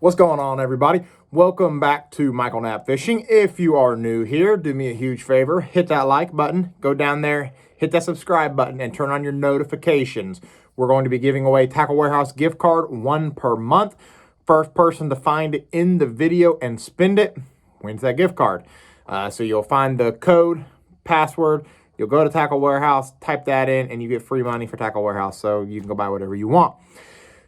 What's going on, everybody? Welcome back to Michael Knapp Fishing. If you are new here, do me a huge favor, hit that like button, go down there, hit that subscribe button, and turn on your notifications. We're going to be giving away Tackle Warehouse gift card, 1 per month. First person to find it in the video and spend it wins that gift card. So you'll find the code, password, you'll go to Tackle Warehouse, type that in, and you get free money for Tackle Warehouse, so you can go buy whatever you want.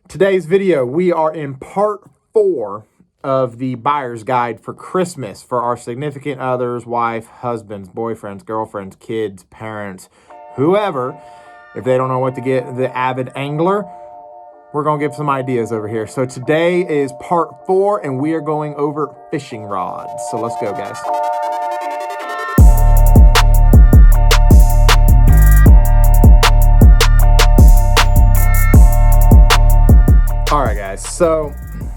Today's video, we are in part 4 of the buyer's guide for Christmas for our significant others, wife, husbands, boyfriends, girlfriends, kids, parents, whoever. If they don't know what to get the avid angler, we're going to give some ideas over here. So today is part 4 and we are going over fishing rods. So let's go, guys. All right, guys. So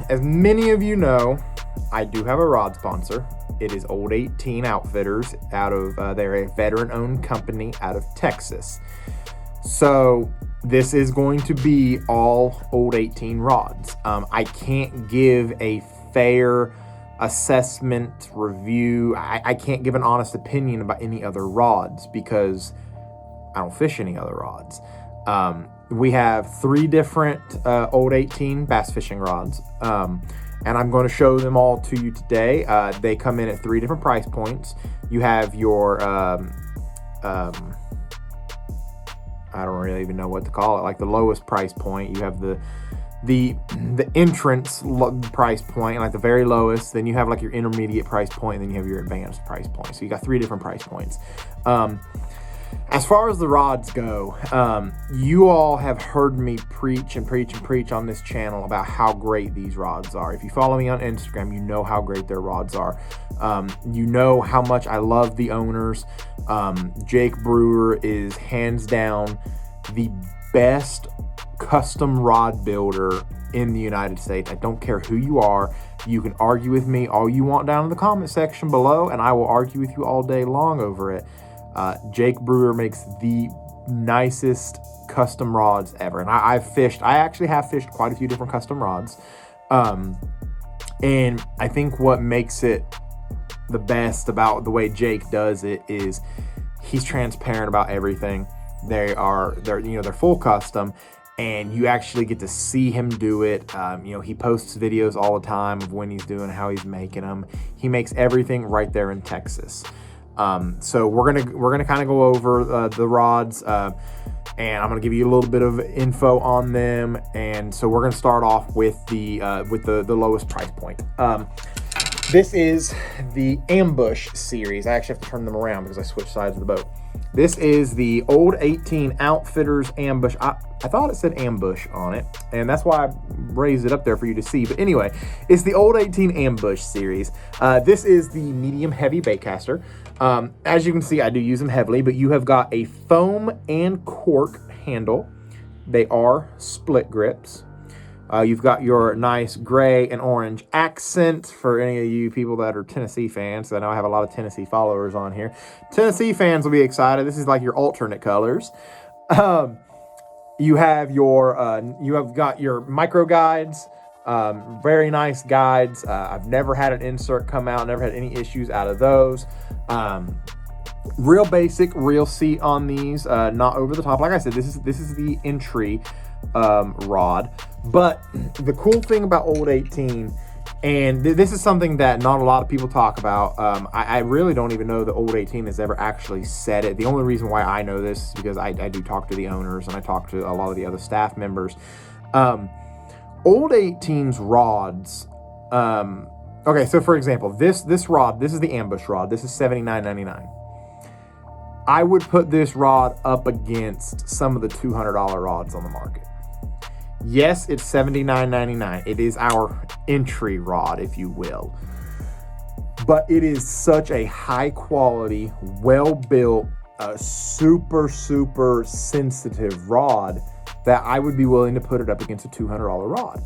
as many of you know, I do have a rod sponsor. It is Old 18 Outfitters out of, they're a veteran-owned company out of Texas. So this is going to be all Old 18 rods. I can't give a fair assessment, review. I can't give an honest opinion about any other rods because I don't fish any other rods. We have 3 different Old 18 bass fishing rods, and I'm going to show them all to you today. They come in at 3 different price points. You have your, I don't really even know what to call it, like the lowest price point. You have the entrance price point, like the very lowest. Then you have like your intermediate price point, and then you have your advanced price point. So you got 3 different price points. As far as the rods go, you all have heard me preach and preach and preach on this channel about how great these rods are. If you follow me on Instagram, you know how great their rods are. You know how much I love the owners. Jake Brewer is hands down the best custom rod builder in the United States. I don't care who you are. You can argue with me all you want down in the comment section below, and I will argue with you all day long over it. Jake Brewer makes the nicest custom rods ever. And I actually have fished quite a few different custom rods. And I think what makes it the best about the way Jake does it is he's transparent about everything. They're full custom, and you actually get to see him do it. He posts videos all the time of when he's doing, how he's making them. He makes everything right there in Texas. So we're gonna kind of go over the rods, and I'm gonna give you a little bit of info on them. And so we're gonna start off with the lowest price point. This is the Ambush series. I actually have to turn them around because I switched sides of the boat. This is the Old 18 Outfitters Ambush. I thought it said Ambush on it, and that's why I raised it up there for you to see. But anyway, it's the Old 18 Ambush series. This is the medium heavy baitcaster. As you can see, I do use them heavily, but you have got a foam and cork handle. They are split grips. You've got your nice gray and orange accent for any of you people that are Tennessee fans. I know I have a lot of Tennessee followers on here. Tennessee fans will be excited. This is like your alternate colors. You have got your micro guides. Very nice guides. I've never had an insert come out, never had any issues out of those. Real basic, real seat on these, not over the top. Like I said, this is the entry rod. But the cool thing about Old 18, and this is something that not a lot of people talk about. I really don't even know that Old 18 has ever actually said it. The only reason why I know this is because I do talk to the owners and I talk to a lot of the other staff members. Old 18's rods, okay, so for example, this rod, this is the Ambush rod. This is $79.99. I would put this rod up against some of the $200 rods on the market. Yes, it's $79.99. It is our entry rod, if you will. But it is such a high quality, well-built, super, super sensitive rod that I would be willing to put it up against a $200 rod.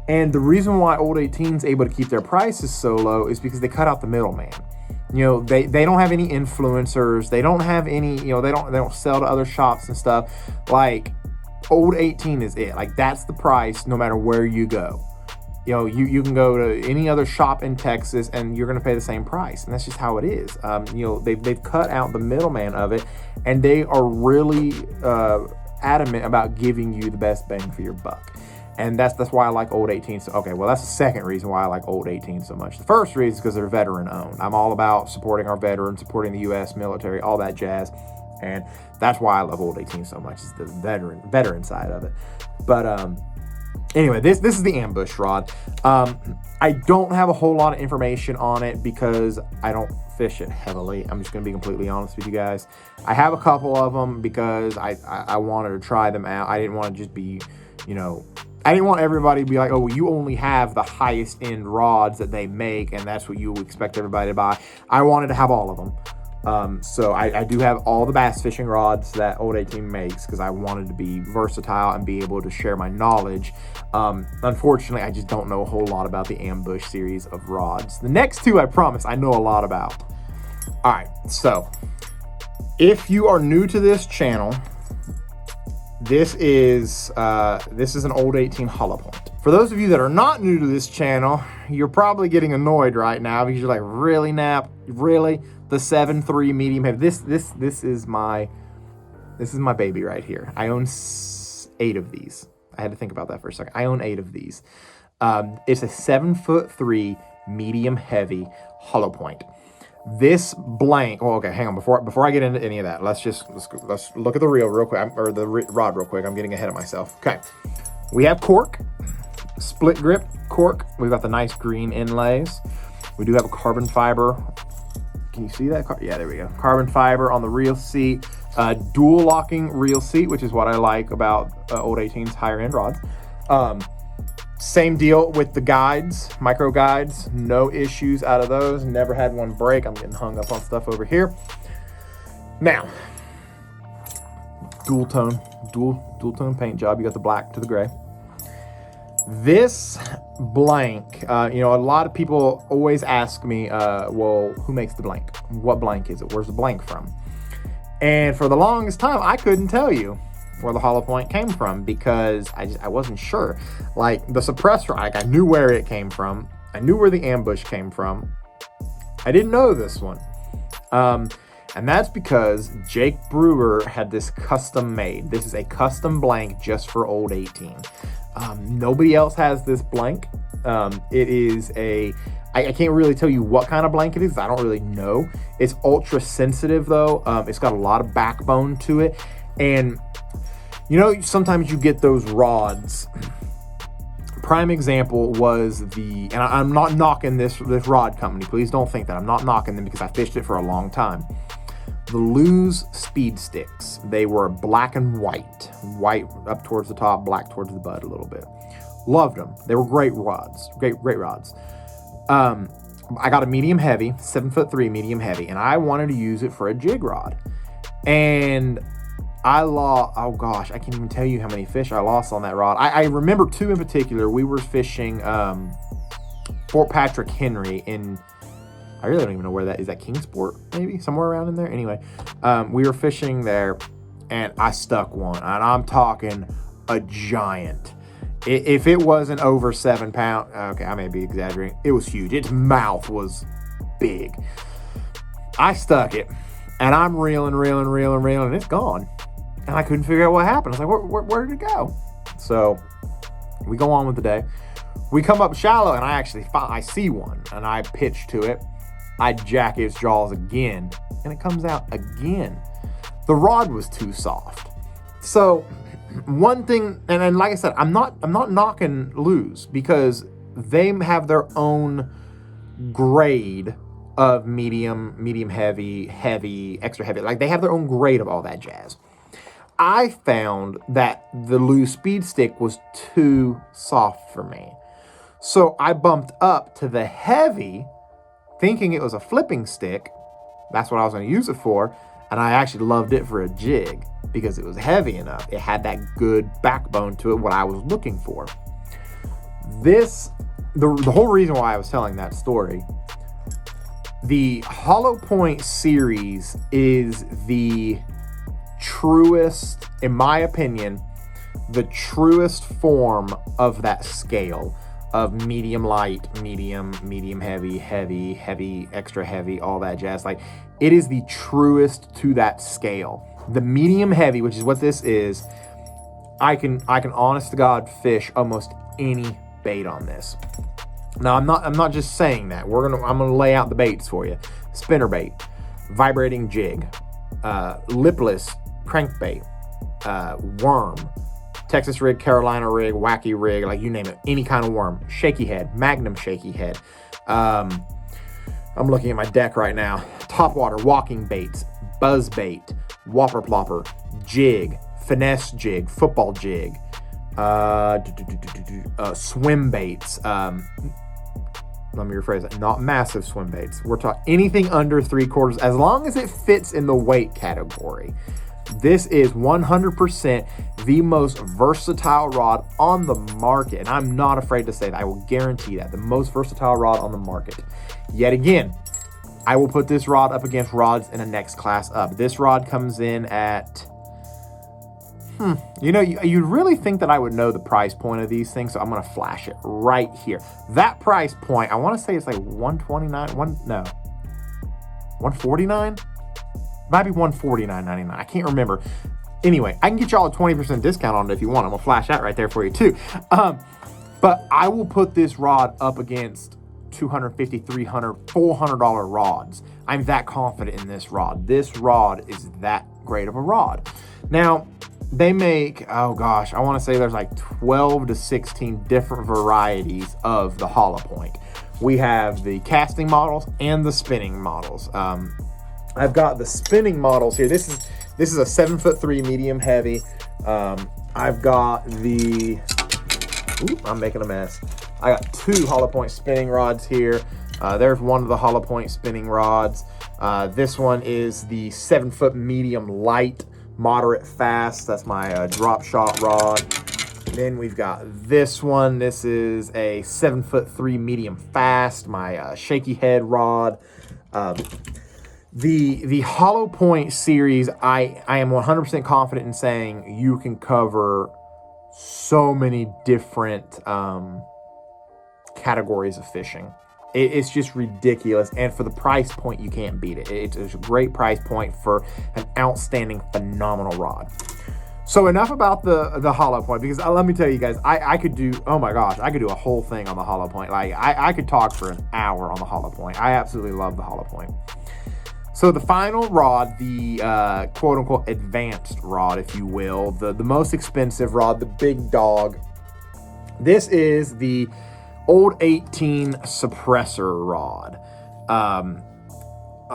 And the reason why Old 18 is able to keep their prices so low is because they cut out the middleman. They don't have any influencers. They don't have any, they don't sell to other shops and stuff. Like, Old 18 is it. Like, that's the price no matter where you go. You know, you can go to any other shop in Texas and you're going to pay the same price. And that's just how it is. You know, they've cut out the middleman of it, and they are really adamant about giving you the best bang for your buck. And that's why I like Old 18. So, okay, well, that's the second reason why I like Old 18 so much. The first reason is because they're veteran owned. I'm all about supporting our veterans, supporting the U.S. military, all that jazz. And that's why I love Old 18 so much, is the veteran side of it. But anyway, this is the ambush rod. I don't have a whole lot of information on it because I don't fish it heavily. I'm just going to be completely honest with you guys. I have a couple of them because I wanted to try them out. I didn't want to just be, you know, I didn't want everybody to be like, oh, well, you only have the highest end rods that they make, and that's what you expect everybody to buy. I wanted to have all of them. So I do have all the bass fishing rods that Old 18 makes because I wanted to be versatile and be able to share my knowledge. Unfortunately, I just don't know a whole lot about the ambush series of rods. The next two, I promise, I know a lot about. All right, so if you are new to this channel, this is an Old 18 hollow point. For those of you that are not new to this channel, you're probably getting annoyed right now because you're like, really, Knapp? Really? The 7.3 medium heavy. This is my baby right here. I own 8 of these. I had to think about that for a second. I own 8 of these. It's a 7'3" medium heavy hollow point. This blank. Oh, okay. Hang on. Before I get into any of that, let's look at the reel real quick, or the rod real quick. I'm getting ahead of myself. Okay. We have cork, split grip cork. We've got the nice green inlays. We do have a carbon fiber. Can you see that? Yeah, there we go. Carbon fiber on the reel seat. Dual locking reel seat, which is what I like about Old 18's higher end rods. Same deal with the guides, micro guides. No issues out of those. Never had one break. I'm getting hung up on stuff over here. Now, dual tone paint job. You got the black to the gray. This blank, you know, a lot of people always ask me, well, who makes the blank? What blank is it? Where's the blank from? And for the longest time, I couldn't tell you where the hollow point came from because I wasn't sure. Like the suppressor, I knew where it came from. I knew where the ambush came from. I didn't know this one. And that's because Jake Brewer had this custom made. This is a custom blank just for Old 18. Nobody else has this blank. It is I can't really tell you what kind of blank it is. I don't really know. It's ultra sensitive though. It's got a lot of backbone to it. And you know, sometimes you get those rods. Prime example was and I'm not knocking this rod company. Please don't think that. I'm not knocking them because I fished it for a long time. The Lew's speed sticks. They were black and white. White up towards the top, black towards the butt a little bit. Loved them. They were great rods. Great rods. I got a medium heavy, 7'3" medium heavy, and I wanted to use it for a jig rod. And I lost, oh gosh, I can't even tell you how many fish I lost on that rod. I remember 2 in particular. We were fishing Fort Patrick Henry in, I really don't even know where that is. That Kingsport, maybe? Somewhere around in there? Anyway, we were fishing there, and I stuck one. And I'm talking a giant. If it wasn't over 7 pounds, okay, I may be exaggerating. It was huge. Its mouth was big. I stuck it, and I'm reeling, and it's gone. And I couldn't figure out what happened. I was like, where did it go? So we go on with the day. We come up shallow, and I see one, and I pitch to it. I jack its jaws again, and it comes out again. The rod was too soft. So one thing, and like I said, I'm not knocking Lew's because they have their own grade of medium heavy, extra heavy. Like they have their own grade of all that jazz. I found that the Lew's speed stick was too soft for me. So I bumped up to the heavy, thinking it was a flipping stick. That's what I was going to use it for. And I actually loved it for a jig because it was heavy enough. It had that good backbone to it, what I was looking for. The whole reason why I was telling that story, the Hollow Point series is the truest, in my opinion, the truest form of that scale. of medium light, medium heavy, heavy, extra heavy, all that jazz. Like, it is the truest to that scale. The medium heavy, which is what this is, I can honest to God fish almost any bait on this. Now, I'm not just saying that. I'm gonna lay out the baits for you. Spinner bait, vibrating jig, lipless crankbait, worm, Texas rig, Carolina rig, wacky rig, like you name it, any kind of worm, shaky head, magnum shaky head. I'm looking at my deck right now. Topwater, walking baits, buzz bait, whopper plopper, jig, finesse jig, football jig, swim baits. Let me rephrase that. Not massive swim baits. We're talking anything under 3/4, as long as it fits in the weight category. This is 100% the most versatile rod on the market. And I'm not afraid to say that. I will guarantee that. The most versatile rod on the market. Yet again, I will put this rod up against rods in a next class up. This rod comes in at... you'd really think that I would know the price point of these things, so I'm going to flash it right here. That price point, I want to say it's like $129, $149? Might be $149.99. I can't remember. Anyway, I can get y'all a 20% discount on it if you want. I'm going to flash that right there for you too. But I will put this rod up against $250, $300, $400 rods. I'm that confident in this rod. This rod is that great of a rod. Now, they make, oh gosh, I want to say there's like 12 to 16 different varieties of the hollow point. We have the casting models and the spinning models. I've got the spinning models here. This is a 7'3" medium heavy. I've got the, I'm making a mess. I got 2 hollow point spinning rods here. There's one of the hollow point spinning rods. This one is the 7-foot medium light, moderate fast. That's my drop shot rod. Then we've got this one. This is a 7'3" medium fast, my shaky head rod. The hollow point series, I am 100% confident in saying you can cover so many different categories of fishing. It's just ridiculous, and for the price point, you can't beat it. It's a great price point for an outstanding, phenomenal rod. So enough about the hollow point, because let me tell you guys, I could do, oh my gosh, I could do a whole thing on the hollow point. Like I could talk for an hour on the hollow point. I absolutely love the hollow point. So the final rod, the quote unquote advanced rod, if you will, the most expensive rod, the big dog. This is the Old 18 suppressor rod. I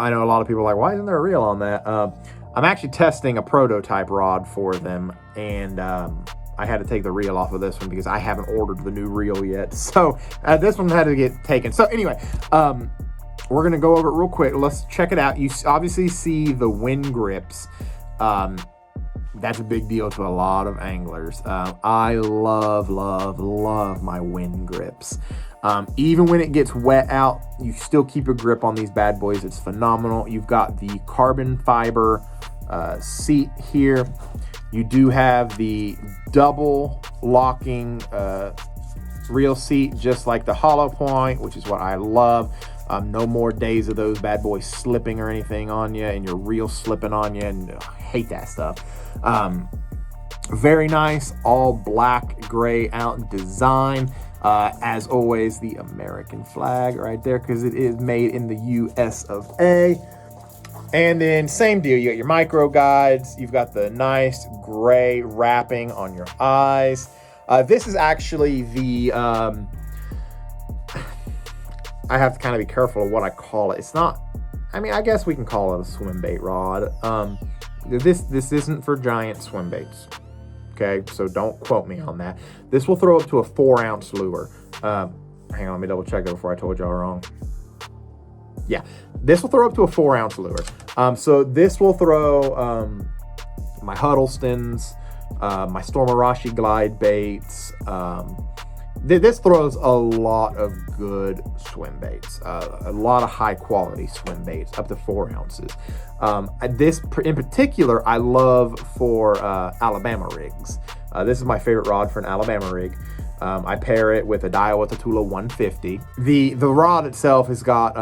know a lot of people are like, why isn't there a reel on that? I'm actually testing a prototype rod for them, and I had to take the reel off of this one because I haven't ordered the new reel yet. So this one had to get taken. So anyway, we're going to go over it real quick. Let's check it out. You obviously see the wind grips. That's a big deal to a lot of anglers. I love my wind grips. Even when it gets wet out, you still keep a grip on these bad boys. It's phenomenal. You've got the carbon fiber seat here. You do have the double locking reel seat, just like the hollow point, which is what I love. No more days of those bad boys slipping or anything on you, and your reel slipping on you, and I hate that stuff. Very nice, all black, gray out design. As always, the American flag right there, because it is made in the US of A. And then same deal, you got your micro guides, you've got the nice gray wrapping on your eyes. This is actually the I have to kind of be careful of what I call it. It's not, I mean, I guess we can call it a swim bait rod. This isn't for giant swim baits. Okay, so don't quote me on that. This will throw up to a 4-ounce lure. Hang on, let me double check that before I told y'all wrong. Yeah, this will throw up to a 4-ounce lure. So this will throw my Huddlestons, my Stormarashi glide baits. This throws a lot of good swim baits, a lot of high quality swim baits, up to 4 ounces. This in particular, I love for Alabama rigs. This is my favorite rod for an Alabama rig. I pair it with a Daiwa Tatula 150. The rod itself has got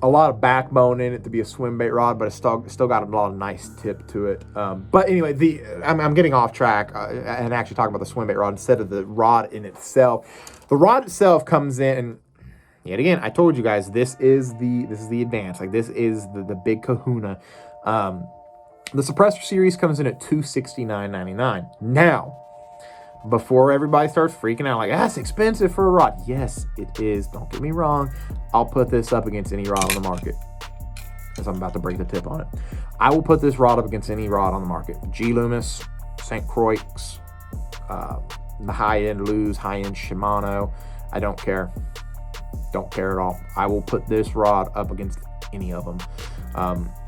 a lot of backbone in it to be a swim bait rod, but it's still got a lot of nice tip to it. But anyway, I'm getting off track and actually talking about the swim bait rod instead of the rod in itself. The rod itself comes in, and yet again, I told you guys, this is the advance. Like, this is the big kahuna. The suppressor series comes in at $269.99. Now, before everybody starts freaking out like, that's expensive for a rod. Yes, it is. Don't get me wrong. I'll put this up against any rod on the market, because I'm about to break the tip on it. I will put this rod up against any rod on the market. G. Loomis, St. Croix, the high-end Luz, high-end Shimano. I don't care. Don't care at all. I will put this rod up against any of them.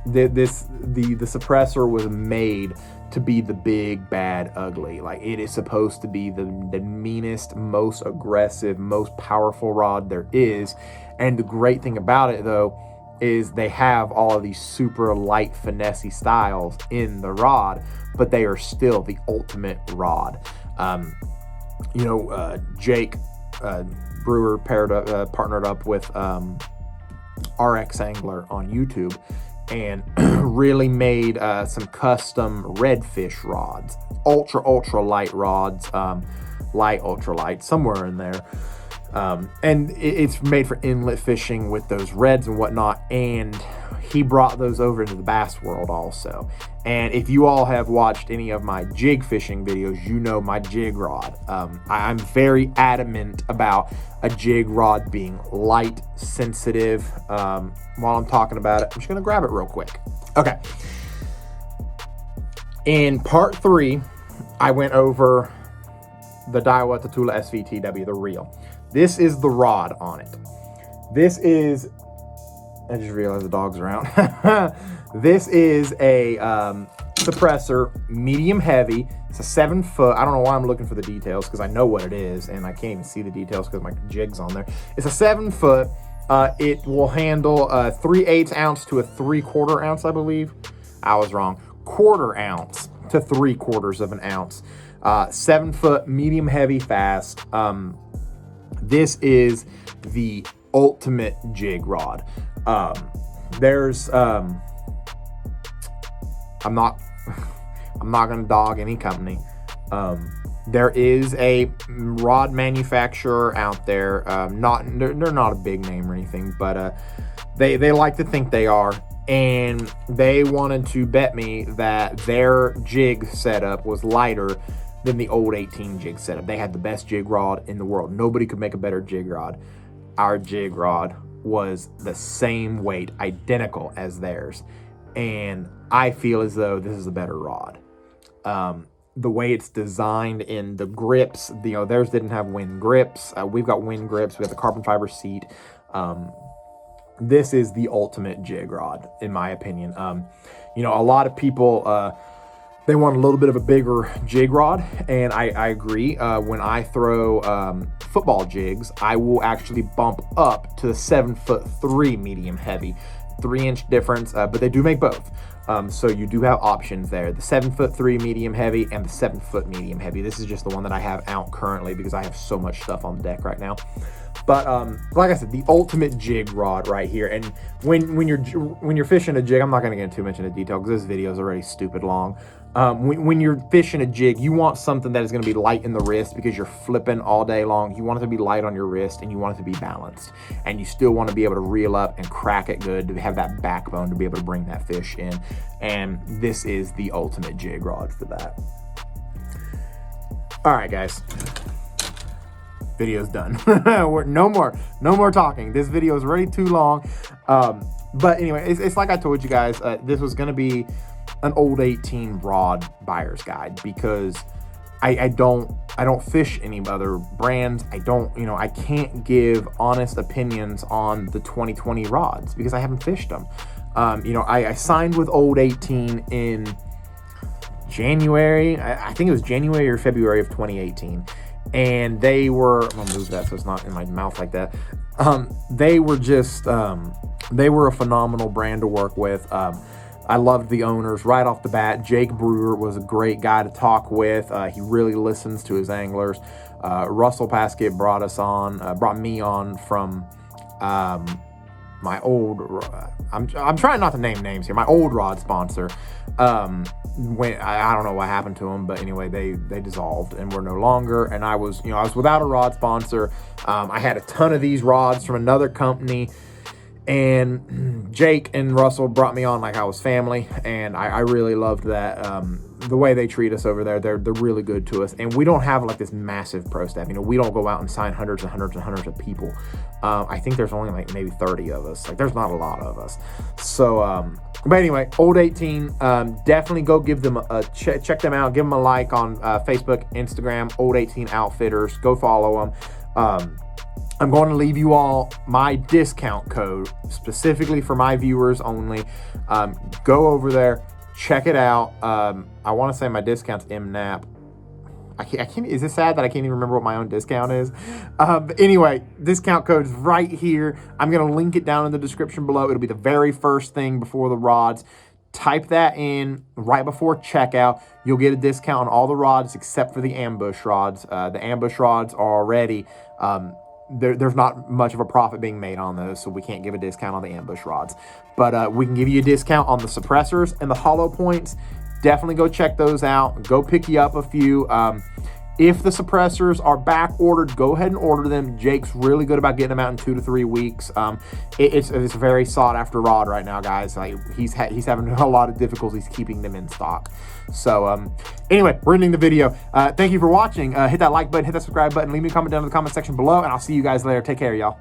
The suppressor was made to be the big, bad, ugly. Like, it is supposed to be the meanest, most aggressive, most powerful rod there is. And the great thing about it, though, is they have all of these super light, finessey styles in the rod, but they are still the ultimate rod. Jake Brewer partnered up with RX Angler on YouTube, and really made some custom redfish rods, ultra light rods, light, ultra light, somewhere in there. And it's made for inlet fishing with those reds and whatnot. And he brought those over into the bass world also. And if you all have watched any of my jig fishing videos, you know my jig rod. I'm very adamant about a jig rod being light, sensitive. While I'm talking about it, I'm just gonna grab it real quick. Okay. In part 3, I went over the Daiwa Tatula SVTW, the reel. This is the rod on it. This is, I just realized the dogs are out. This is a suppressor, medium heavy. It's a 7 foot. I don't know why I'm looking for the details, because I know what it is, and I can't even see the details because my jig's on there. It's a 7 foot. It will handle 3/8 ounce to a 3/4 ounce, I believe. I was wrong. 1/4 ounce to 3/4 of an ounce. 7 foot, medium heavy, fast. This is the ultimate jig rod. I'm not gonna dog any company. There is a rod manufacturer out there. They're not a big name or anything, but they like to think they are, and they wanted to bet me that their jig setup was lighter than the old 18 jig setup. They had the best jig rod in the world. Nobody could make a better jig rod. Our jig rod was the same weight, identical as theirs, and I feel as though this is a better rod. The way it's designed in the grips, theirs didn't have wind grips. We've got wind grips. We have the carbon fiber seat. This is the ultimate jig rod, in my opinion. A lot of people, they want a little bit of a bigger jig rod, and I agree. When I throw football jigs, I will actually bump up to the 7'3" medium heavy, 3-inch difference, but they do make both. So you do have options there. The 7'3" medium heavy and the 7 foot medium heavy. This is just the one that I have out currently because I have so much stuff on the deck right now. But like I said, the ultimate jig rod right here. And when you're fishing a jig, I'm not going to get too much into detail because this video is already stupid long. When you're fishing a jig, you want something that is going to be light in the wrist because you're flipping all day long. You want it to be light on your wrist, and you want it to be balanced. And you still want to be able to reel up and crack it good, to have that backbone to be able to bring that fish in. And this is the ultimate jig rod for that. All right, guys. Video's done. No more talking. This video is already too long. But anyway, it's like I told you guys, this was going to be an old 18 rod buyer's guide because I don't fish any other brands. I can't give honest opinions on the 2020 rods because I haven't fished them. I signed with Old 18 in January. I think it was January or February of 2018. And they were, I'm gonna move that so it's not in my mouth like that. They were a phenomenal brand to work with. I loved the owners right off the bat. Jake Brewer was a great guy to talk with. He really listens to his anglers. Russell Paskett brought me on from my old, I'm trying not to name names here, my old rod sponsor. When I don't know what happened to them, but anyway, they dissolved and were no longer. And I was without a rod sponsor. I had a ton of these rods from another company, and Jake and Russell brought me on like I was family, and I really loved that. The way they treat us over there, they're really good to us, and we don't have like this massive pro staff. We don't go out and sign hundreds and hundreds and hundreds of people. I think there's only like maybe 30 of us. Like, there's not a lot of us. So, but anyway, Old 18, definitely go give them a check them out. Give them a like on Facebook, Instagram, Old 18 Outfitters. Go follow them. I'm going to leave you all my discount code specifically for my viewers only. Go over there, check it out. I want to say my discount's Knapp. I can't. Is it sad that I can't even remember what my own discount is? But anyway, discount code is right here. I'm going to link it down in the description below. It'll be the very first thing before the rods. Type that in right before checkout. You'll get a discount on all the rods except for the ambush rods. The ambush rods are already... there's not much of a profit being made on those, so we can't give a discount on the ambush rods. But we can give you a discount on the suppressors and the hollow points. Definitely go check those out. Go pick you up a few. If the suppressors are back ordered, go ahead and order them. Jake's really good about getting them out in 2 to 3 weeks. It's a very sought after rod right now, guys. Like, he's having a lot of difficulties keeping them in stock. So anyway, we're ending the video. Thank you for watching. Hit that like button, hit that subscribe button, leave me a comment down in the comment section below, and I'll see you guys later. Take care, y'all.